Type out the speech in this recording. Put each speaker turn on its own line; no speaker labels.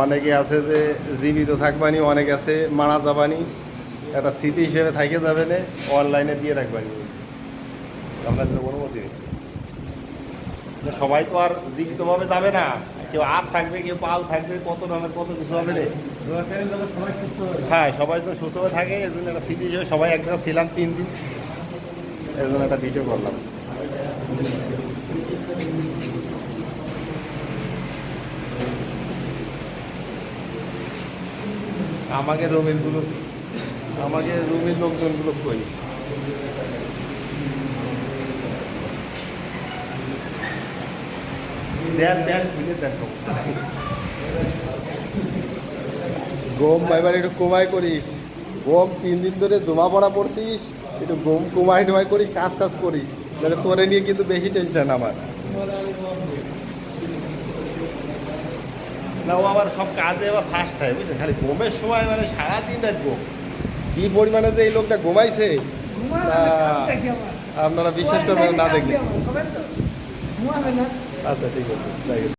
অনেকে আছে যে জীবিত থাকবানি, অনেকে আছে মারা যাবানি, একটা স্মৃতি হিসেবে থাইকে যাবে না, অনলাইনে দিয়ে রাখবানি। আমরা তো অনুমতি দিচ্ছি। সবাই তো আর জীবিতভাবে যাবে না, কেউ হাত থাকবে, কেউ পাল থাকবে, কত রকমের কত কিছু হবে রে। হ্যাঁ, সবাই তো সুস্থভাবে থাকে, এর জন্য একটা স্মৃতি হিসেবে সবাই এক জায়গায় ছিলাম 3 দিন, এর জন্য একটা ভিডিও করলাম। আমাকে রুমের লোকজনগুলো কই, গম এবার একটু কমাই করিস, গম 3 দিন ধরে জমা পড়া পড়ছিস, একটু গম কমাই টমাই করিস, কাজ টাজ করিস, তাহলে তোরে নিয়ে কিন্তু বেশি টেনশন আমার। না, ও আবার সব কাজে আবার ফার্স্ট হয়, বুঝছেন, খালি গমের সময় মানে সারাদিন রাত গম, কি পরিমাণে যে এই লোকটা ঘুমাইছে আপনারা বিশ্বাস করবেন না দেখলে। আচ্ছা, ঠিক আছে।